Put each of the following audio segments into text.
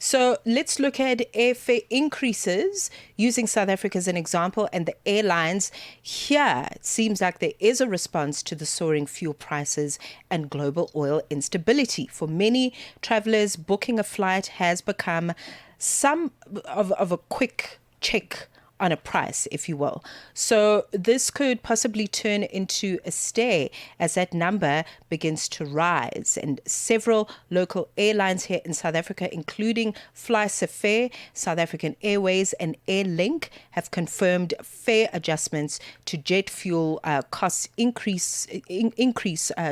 So let's look at airfare increases using South Africa as an example and the airlines. Here, it seems like there is a response to the soaring fuel prices and global oil instability. For many travelers, booking a flight has become some of a quick check on a price, if you will. So this could possibly turn into a stay as that number begins to rise. And several local airlines here in South Africa, including FlySafair, South African Airways and Airlink, have confirmed fare adjustments to jet fuel costs increase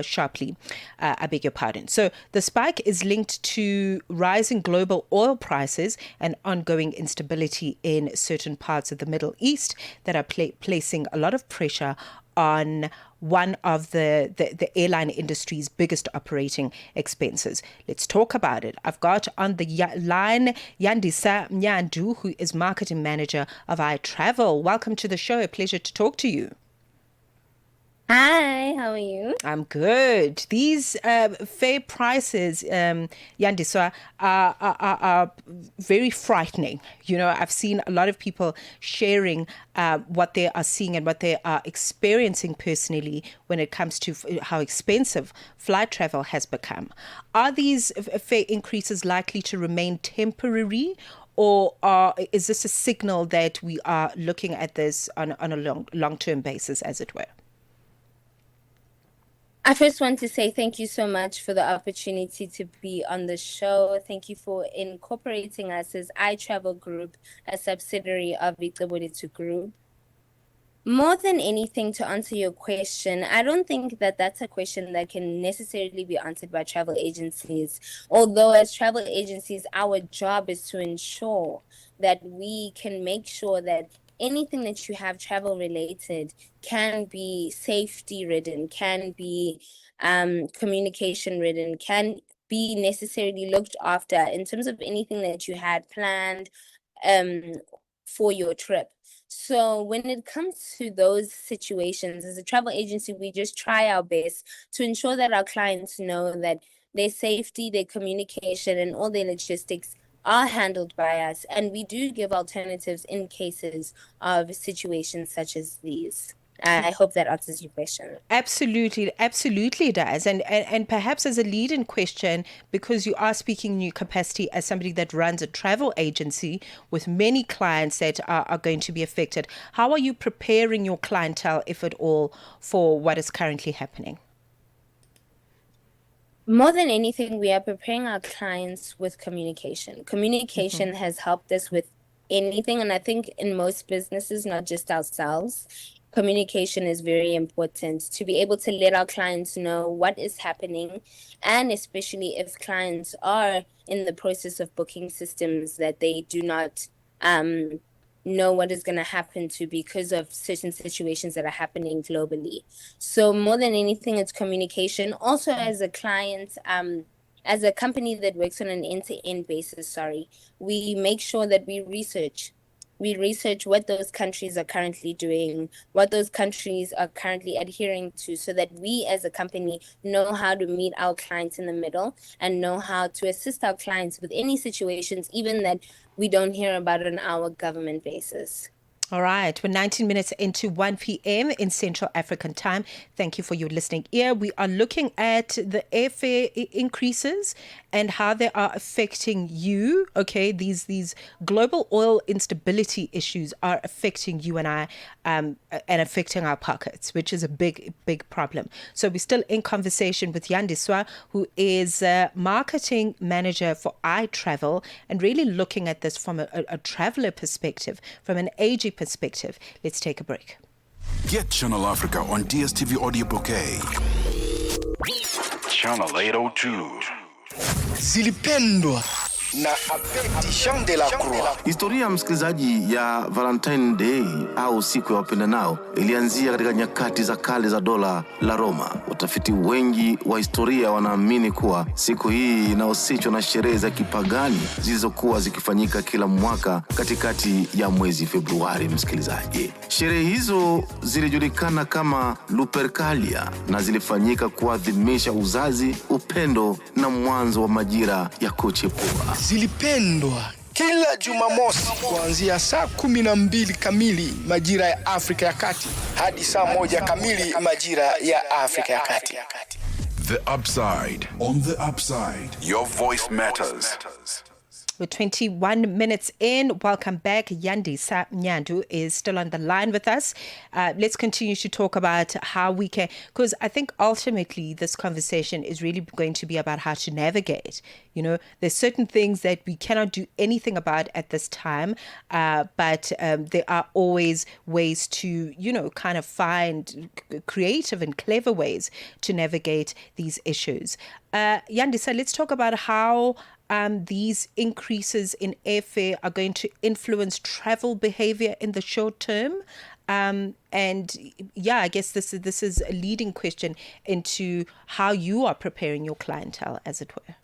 sharply. I beg your pardon. So the spike is linked to rising global oil prices and ongoing instability in certain parts of the Middle East that are placing a lot of pressure on one of the airline industry's biggest operating expenses. Let's talk about it. I've got on the line Yandisa Mnyandu, who is marketing manager of iTravel. Welcome to the show. A pleasure to talk to you. Hi, how are you? I'm good. These fare prices, Yandisa, are very frightening. You know, I've seen a lot of people sharing what they are seeing and what they are experiencing personally when it comes to how expensive flight travel has become. Are these fare increases likely to remain temporary, or is this a signal that we are looking at this on a long-term basis, as it were? I first want to say thank you so much for the opportunity to be on the show. Thank you for incorporating us as iTravel Group, a subsidiary of Instability Group. More than anything, to answer your question, I don't think that that's a question that can necessarily be answered by travel agencies. Although as travel agencies, our job is to ensure that we can make sure that anything that you have travel related can be safety ridden, can be communication ridden, can be necessarily looked after in terms of anything that you had planned for your trip. So when it comes to those situations, as a travel agency, we just try our best to ensure that our clients know that their safety, their communication, and all their logistics are handled by us, and we do give alternatives in cases of situations such as these. I hope that answers your question. Absolutely does. And perhaps as a lead-in question, because you are speaking in your capacity as somebody that runs a travel agency with many clients that are going to be affected, how are you preparing your clientele, if at all, for what is currently happening? More than anything, we are preparing our clients with communication. Communication has helped us with anything. And I think in most businesses, not just ourselves, communication is very important to be able to let our clients know what is happening. And especially if clients are in the process of booking systems that they do not know what is going to happen to because of certain situations that are happening globally. So more than anything, it's communication. Also, as a client, as a company that works on an end-to-end basis, we make sure that we research what those countries are currently doing, what those countries are currently adhering to, so that we as a company know how to meet our clients in the middle and know how to assist our clients with any situations, even that we don't hear about on our government basis. All right, we're 19 minutes into 1 p.m. in Central African time. Thank you for your listening ear. We are looking at the airfare increases and how they are affecting you. Okay, these global oil instability issues are affecting you and I, and affecting our pockets, which is a big problem. So we're still in conversation with Yandisa, who is a marketing manager for iTravel, and really looking at this from a traveler perspective, from an AG perspective. Let's take a break. Get Channel Africa on DSTV Audio Bouquet. Channel 802. Zilipendwa na Abedi Jean de la Croix. Historia msikilizaji ya Valentine Day au siku ya wapendanao ilianzia katika nyakati za kale za dola la Roma. Watafiti wengi wa historia wanaamini kuwa siku hii inahusishwa na sherehe za kipagani zilizokuwa zikifanyika kila mwaka katikati ya mwezi Februari. Msikilizaji, sherehe hizo zilijulikana kama Lupercalia na zilifanyika kuadhimisha uzazi, upendo na mwanzo wa majira ya kuchipua. zilipendwa kila Jumamosi kuanzia saa 12 kamili majira ya Afrika ya Kati hadi saa 1 kamili majira ya Afrika ya Kati. The Upside. On the Upside, your voice matters. We're 21 minutes in. Welcome back. Yandisa Mnyandu is still on the line with us. Let's continue to talk about how we can, because I think ultimately this conversation is really going to be about how to navigate. You know, there's certain things that we cannot do anything about at this time, but there are always ways to, you know, kind of find creative and clever ways to navigate these issues. Yandisa, let's talk about how these increases in airfare are going to influence travel behavior in the short term. And yeah, I guess this is a leading question into how you are preparing your clientele, as it were.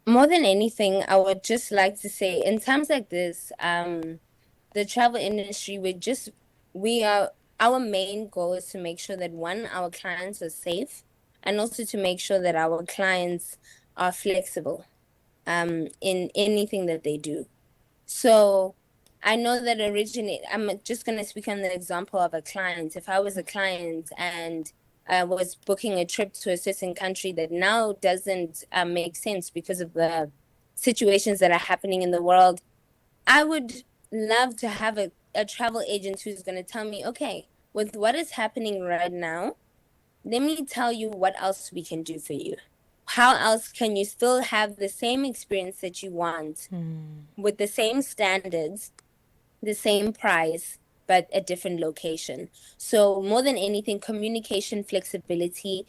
More than anything, I would just like to say, in times like this, the travel industry, our main goal is to make sure that, one, our clients are safe, and also to make sure that our clients are flexible in anything that they do. So I know that I'm just going to speak on the example of a client. If I was a client and I was booking a trip to a certain country that now doesn't make sense because of the situations that are happening in the world, I would love to have a travel agent who's going to tell me, okay, with what is happening right now, let me tell you what else we can do for you. How else can you still have the same experience that you want with the same standards, the same price, but a different location? So more than anything, communication, flexibility,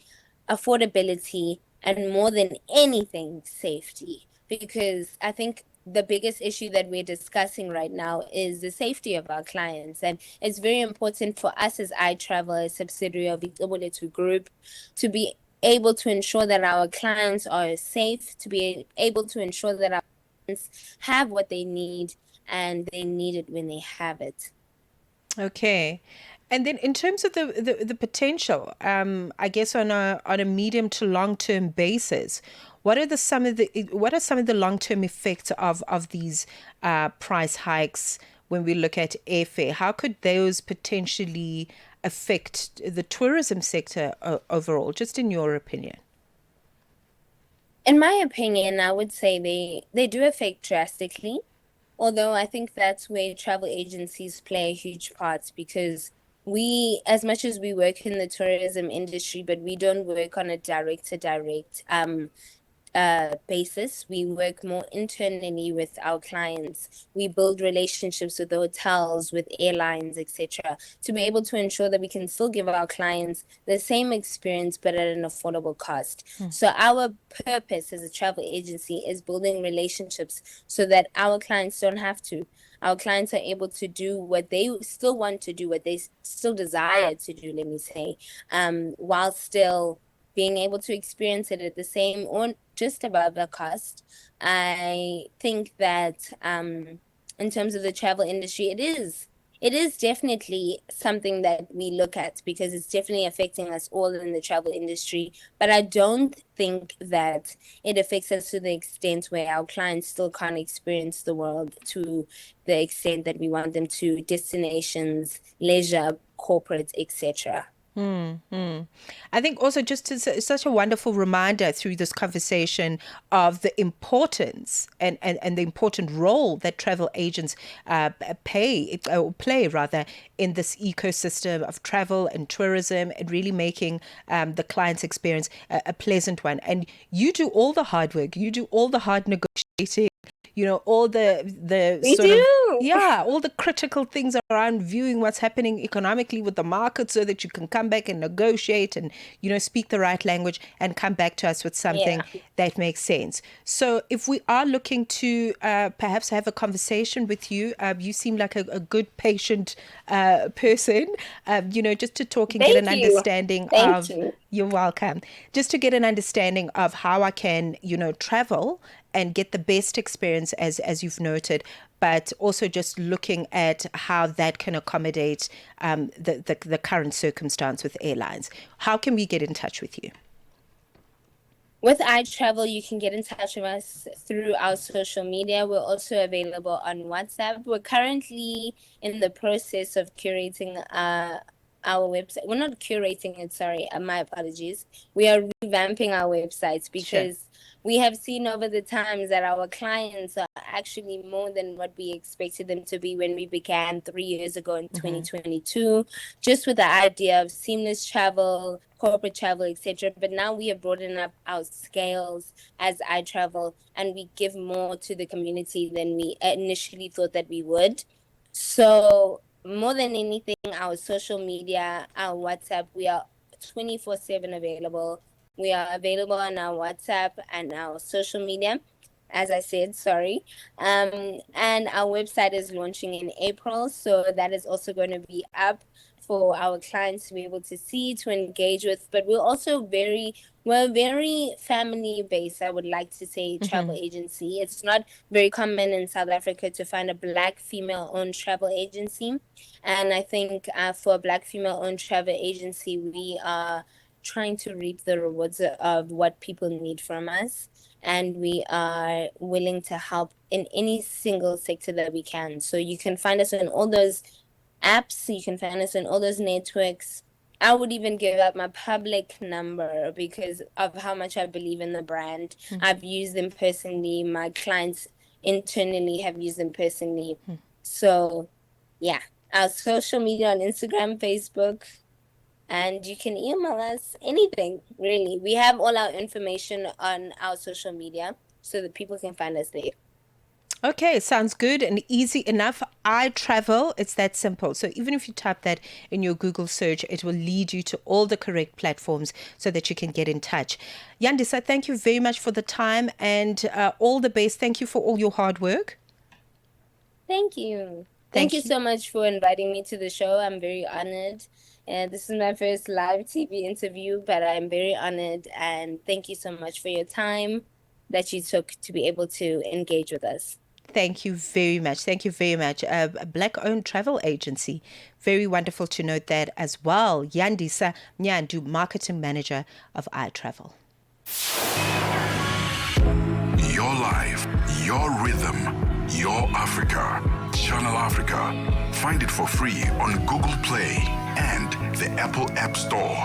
affordability, and more than anything, safety. Because I think the biggest issue that we're discussing right now is the safety of our clients. And it's very important for us as iTravel, a subsidiary of Instability Group, to be able to ensure that our clients are safe, to be able to ensure that our clients have what they need and they need it when they have it. Okay. And then in terms of the potential, I guess on a medium to long term basis, what are some of the long term effects of these price hikes when we look at airfare? How could those potentially affect the tourism sector overall, just in your opinion? In my opinion, I would say they do affect drastically, although I think that's where travel agencies play a huge part, because we, as much as we work in the tourism industry, but we don't work on a direct to direct basis. We work more internally with our clients. We build relationships with the hotels, with airlines, etc., to be able to ensure that we can still give our clients the same experience but at an affordable cost. So our purpose as a travel agency is building relationships so that our clients don't have to. Our clients are able to do what they still want to do, what they still desire to do, let me say, while still being able to experience it at the same or just above the cost. I think that in terms of the travel industry, it is definitely something that we look at, because it's definitely affecting us all in the travel industry. But I don't think that it affects us to the extent where our clients still can't experience the world to the extent that we want them to, destinations, leisure, corporate, etc. I think also just such a wonderful reminder through this conversation of the importance and the important role that travel agents play rather in this ecosystem of travel and tourism, and really making the client's experience a pleasant one. And you do all the hard work, you do all the hard negotiating, you know, all the We sort do. of all the critical things around viewing what's happening economically with the market, so that you can come back and negotiate and, you know, speak the right language and come back to us with something that makes sense. So if we are looking to perhaps have a conversation with you, you seem like a good patient person, you know, just to talk and get an understanding of. You're welcome. Just to get an understanding of how I can, you know, travel and get the best experience, as you've noted, but also just looking at how that can accommodate the current circumstance with airlines. How can we get in touch with you? With iTravel, you can get in touch with us through our social media. We're also available on WhatsApp. We're currently in the process of curating our website. We're not curating it, sorry, my apologies. We are revamping our websites because we have seen over the times that our clients are actually more than what we expected them to be when we began 3 years ago in 2022, just with the idea of seamless travel, corporate travel, etc. But now we have broadened up our scales as iTravel, and we give more to the community than we initially thought that we would. So more than anything, our social media, our WhatsApp, we are 24/7 available. We are available on our WhatsApp and our social media, as I said, sorry. And our website is launching in April, so that is also going to be up for our clients to be able to see, to engage with. But we're very family based, I would like to say, travel agency. It's not very common in South Africa to find a Black female owned travel agency. And I think for a Black female owned travel agency, we are trying to reap the rewards of what people need from us. And we are willing to help in any single sector that we can. So you can find us in all those apps, you can find us in all those networks. I would even give up my public number because of how much I believe in the brand. I've used them personally. My clients internally have used them personally. So, yeah, our social media on Instagram, Facebook, and you can email us anything, really. We have all our information on our social media so that people can find us there. Okay, sounds good and easy enough. iTravel, it's that simple. So even if you type that in your Google search, it will lead you to all the correct platforms so that you can get in touch. Yandisa, thank you very much for the time and all the best. Thank you for all your hard work. Thank you. Thank you so much for inviting me to the show. I'm very honored. And this is my first live TV interview, but I'm very honored. And thank you so much for your time that you took to be able to engage with us. Thank you very much. Thank you very much. A Black-owned travel agency. Very wonderful to note that as well. Yandisa Mnyandu, Marketing Manager of iTravel. Your life, your rhythm, your Africa. Channel Africa. Find it for free on Google Play and the Apple App Store.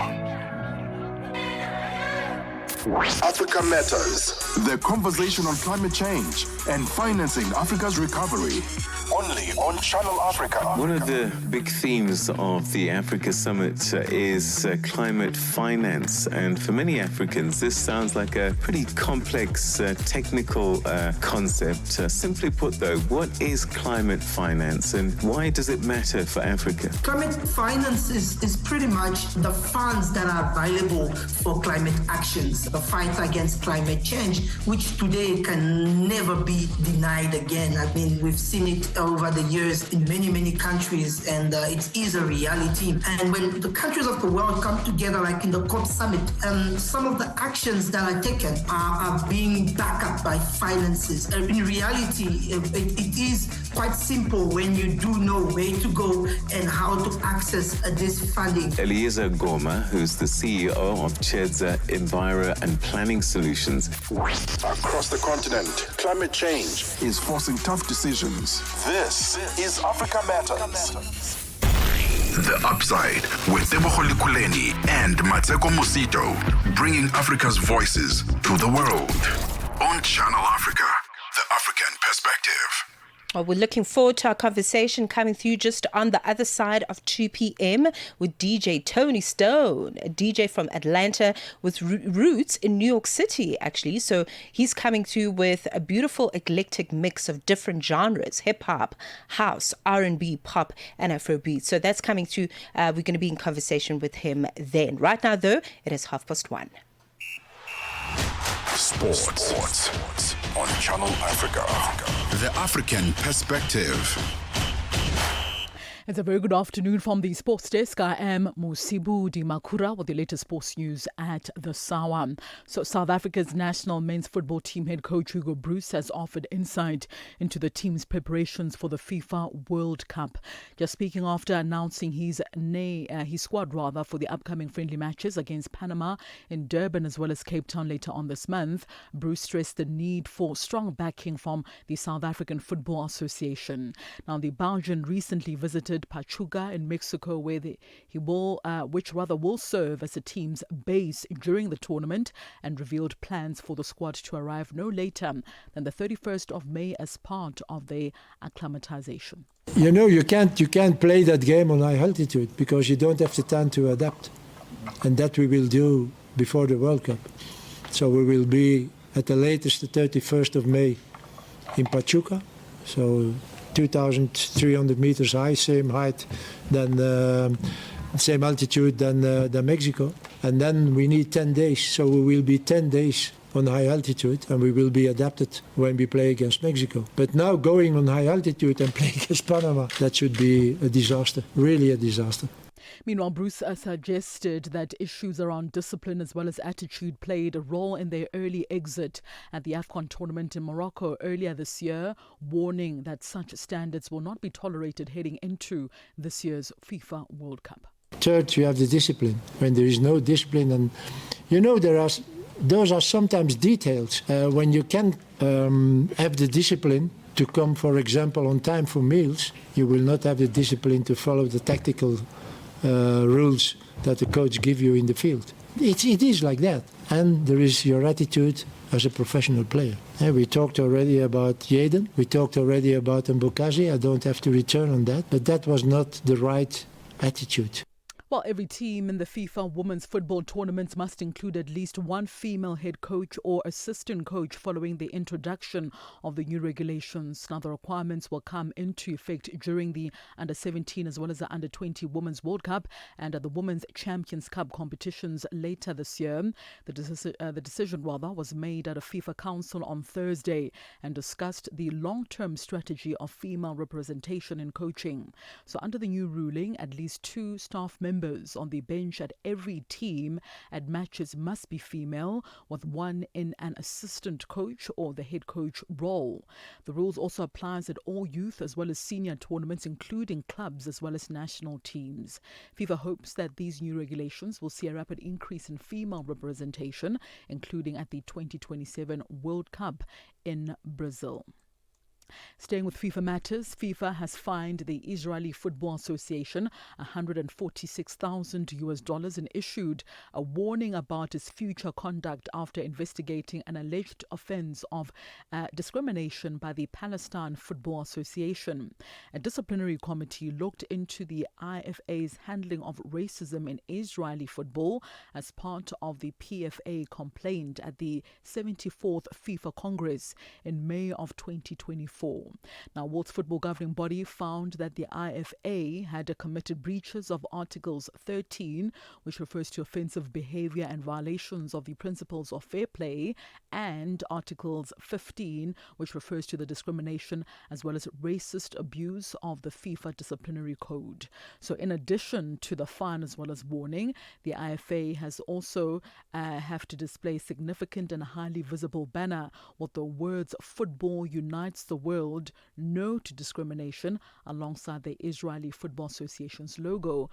Africa Matters. The conversation on climate change and financing Africa's recovery. Only on Channel Africa. One of the big themes of the Africa Summit is climate finance. And for many Africans, this sounds like a pretty complex technical concept. Simply put, though, what is climate finance and why does it matter for Africa? Climate finance is pretty much the funds that are available for climate actions, the fight against climate change, which today can never be denied again. I mean, we've seen it over the years in many, many countries, and it is a reality. And when the countries of the world come together, like in the COP summit, some of the actions that are taken are being backed up by finances. In reality, it is quite simple when you do know where to go and how to access this funding. Eliezer Goma, who's the CEO of Chedza Enviro and Planning Solutions. Across the continent, climate change is forcing tough decisions. This is Africa Matters. The Upside with Tebogo Likuleni and Mmatsheko Mosito, bringing Africa's voices to the world. On Channel Africa, the African perspective. Well, we're looking forward to our conversation coming through just on the other side of 2 p.m. with DJ Tony Stone, a DJ from Atlanta with roots in New York City, actually. So he's coming through with a beautiful eclectic mix of different genres, hip-hop, house, R&B, pop, and Afrobeat. So that's coming through. We're going to be in conversation with him then. Right now, though, it is 1:30. Sports on Channel Africa. The African perspective. It's a very good afternoon from the sports desk. I am Musibu Dimakura with the latest sports news at the Sawa. So South Africa's national men's football team head coach Hugo Broos has offered insight into the team's preparations for the FIFA World Cup. Just speaking after announcing his squad for the upcoming friendly matches against Panama in Durban as well as Cape Town later on this month, Broos stressed the need for strong backing from the South African Football Association. Now, the Belgian recently visited Pachuca in Mexico, where will serve as the team's base during the tournament, and revealed plans for the squad to arrive no later than the 31st of May as part of their acclimatization. You know, you can't play that game on high altitude because you don't have the time to adapt, and that we will do before the World Cup. So we will be at the latest the 31st of May in Pachuca. So 2,300 meters high, same height than same altitude than Mexico. And then we need 10 days. So we will be 10 days on high altitude and we will be adapted when we play against Mexico. But now going on high altitude and playing against Panama, that should be a disaster, really a disaster. Meanwhile, Broos suggested that issues around discipline as well as attitude played a role in their early exit at the AFCON tournament in Morocco earlier this year, warning that such standards will not be tolerated heading into this year's FIFA World Cup. Third, you have the discipline. When there is no discipline, and you know those are sometimes details. When you can have the discipline to come, for example, on time for meals, you will not have the discipline to follow the tactical rules that the coach give you in the field. It is like that. And there is your attitude as a professional player. We talked already about Yaden. We talked already about Mbokazi. I don't have to return on that. But that was not the right attitude. Well, every team in the FIFA Women's Football Tournament must include at least one female head coach or assistant coach following the introduction of the new regulations. Now, the requirements will come into effect during the Under-17 as well as the Under-20 Women's World Cup and the Women's Champions Cup competitions later this year. The decision was made at a FIFA Council on Thursday and discussed the long-term strategy of female representation in coaching. So under the new ruling, at least two staff members on the bench at every team at matches must be female, with one in an assistant coach or the head coach role. The rules also applies at all youth as well as senior tournaments, including clubs as well as national teams. FIFA hopes that these new regulations will see a rapid increase in female representation, including at the 2027 World Cup in Brazil. Staying with FIFA matters, FIFA has fined the Israeli Football Association $146,000 and issued a warning about its future conduct after investigating an alleged offense of discrimination by the Palestine Football Association. A disciplinary committee looked into the IFA's handling of racism in Israeli football as part of the PFA complaint at the 74th FIFA Congress in May of 2024. Now, World Football Governing Body found that the IFA had committed breaches of Articles 13, which refers to offensive behavior and violations of the principles of fair play, and Articles 15, which refers to the discrimination as well as racist abuse of the FIFA disciplinary code. So in addition to the fine as well as warning, the IFA has also have to display significant and highly visible banner with the words "Football unites the world, no to discrimination" alongside the Israeli Football Association's logo,